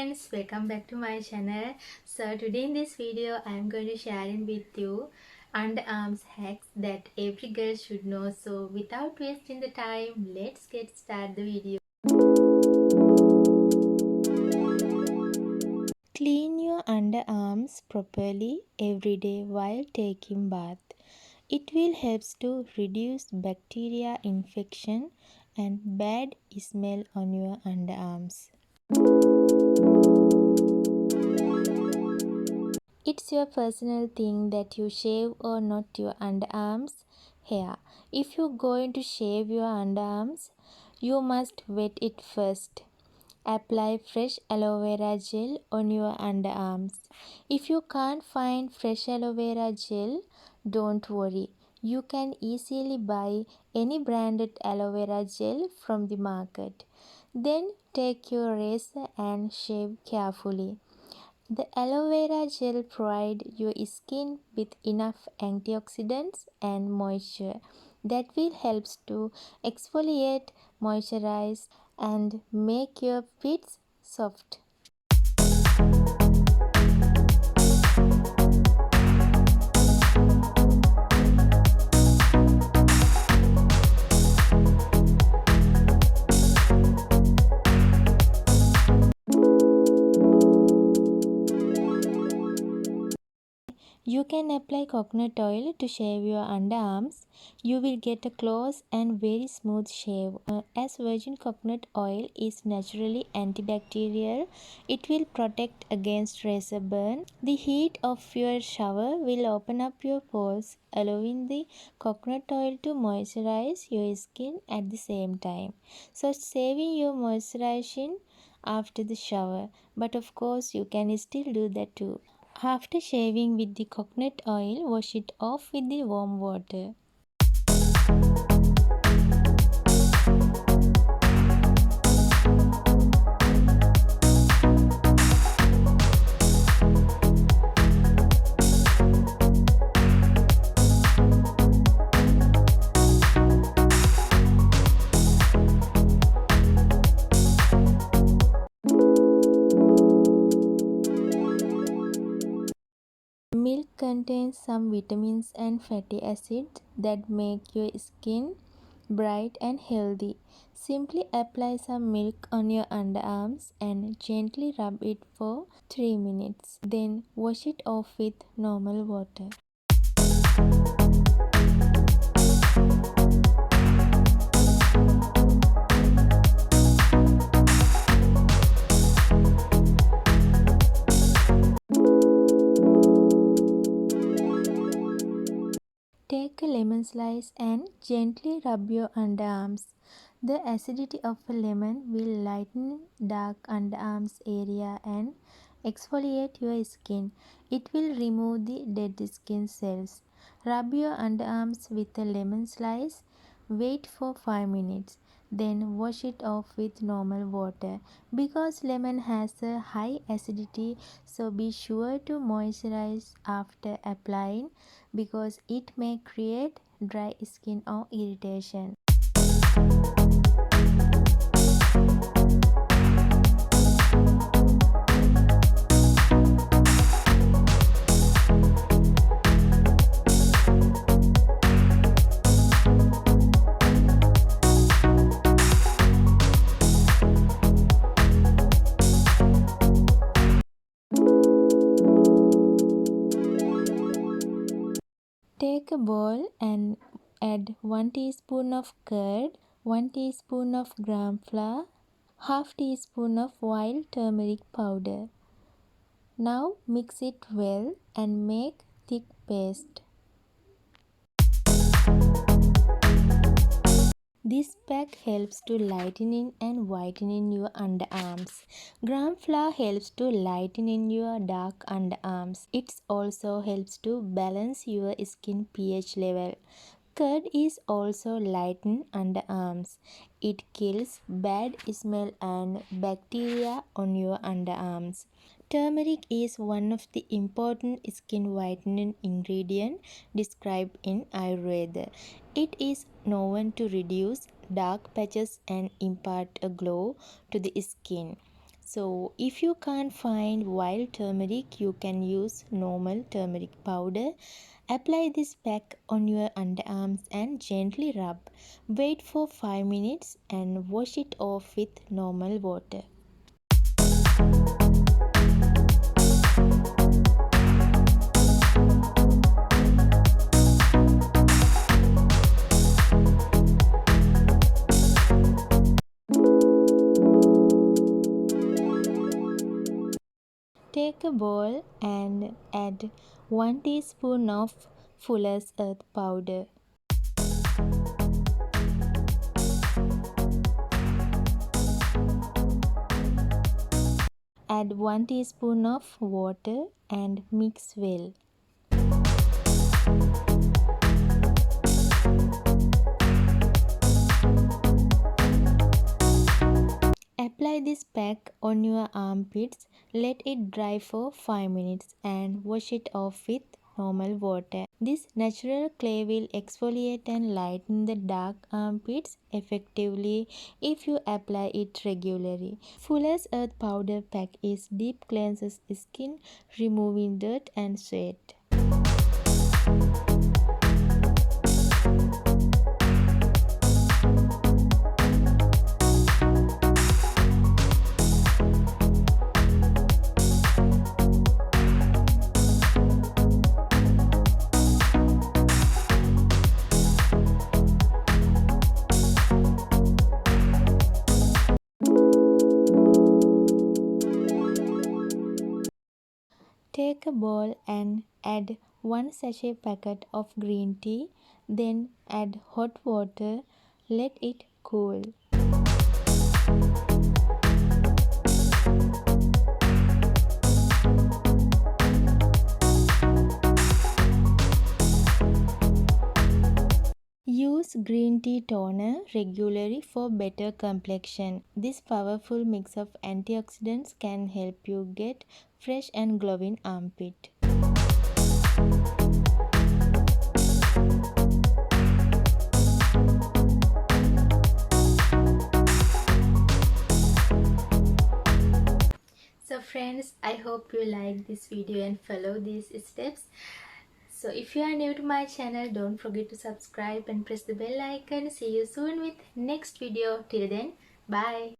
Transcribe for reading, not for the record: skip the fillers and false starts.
friends, welcome back to my channel. So today in this video I am going to share with you underarms hacks that every girl should know. So without wasting the time, let's get started the video. Clean your underarms properly every day while taking bath. It will help to reduce bacteria infection and bad smell on your underarms. It's your personal thing that you shave or not your underarms hair. If you're going to shave your underarms, you must wet it first. Apply fresh aloe vera gel on your underarms. If you can't find fresh aloe vera gel, don't worry. You can easily buy any branded aloe vera gel from the market. Then take your razor and shave carefully. The aloe vera gel provides your skin with enough antioxidants and moisture that will help to exfoliate, moisturize, and make your pits soft. You can apply coconut oil to shave your underarms. You will get a close and very smooth shave. As virgin coconut oil is naturally antibacterial, it will protect against razor burn. The heat of your shower will open up your pores, allowing the coconut oil to moisturize your skin at the same time. So saving your moisturization after the shower, but of course you can still do that too. After shaving with the coconut oil, wash it off with the warm water. Milk contains some vitamins and fatty acids that make your skin bright and healthy. Simply apply some milk on your underarms and gently rub it for 3 minutes. Then wash it off with normal water. Take a lemon slice and gently rub your underarms. The acidity of a lemon will lighten dark underarms area and exfoliate your skin. It will remove the dead skin cells. Rub your underarms with a lemon slice. Wait for 5 minutes. Then wash it off with normal water. Because lemon has a high acidity, so be sure to moisturize after applying because it may create dry skin or irritation. Take a bowl and add 1 teaspoon of curd, 1 teaspoon of gram flour, half teaspoon of wild turmeric powder. Now mix it well and make thick paste. This pack helps to lightening and whitening your underarms. Gram flour helps to lighten your dark underarms. It also helps to balance your skin pH level. Curd is also lighten underarms. It kills bad smell and bacteria on your underarms. Turmeric is one of the important skin whitening ingredient described in Ayurveda. It is known to reduce dark patches and impart a glow to the skin. So if you can't find wild turmeric, you can use normal turmeric powder. Apply this pack on your underarms and gently rub. Wait for 5 minutes and wash it off with normal water. Take a bowl and add 1 teaspoon of Fuller's Earth powder. Add 1 teaspoon of water and mix well. Apply this pack on your armpits, let it dry for 5 minutes and wash it off with normal water. This natural clay will exfoliate and lighten the dark armpits effectively if you apply it regularly. Fuller's Earth Powder Pack is deep cleanses skin, removing dirt and sweat. Take a bowl and add 1 sachet packet of green tea, then add hot water, let it cool. Use green tea toner regularly for better complexion. This powerful mix of antioxidants can help you get fresh and glowing armpit. So friends, I hope you like this video and follow these steps. So if you are new to my channel, don't forget to subscribe and press the bell icon. See you soon with next video. Till then, bye.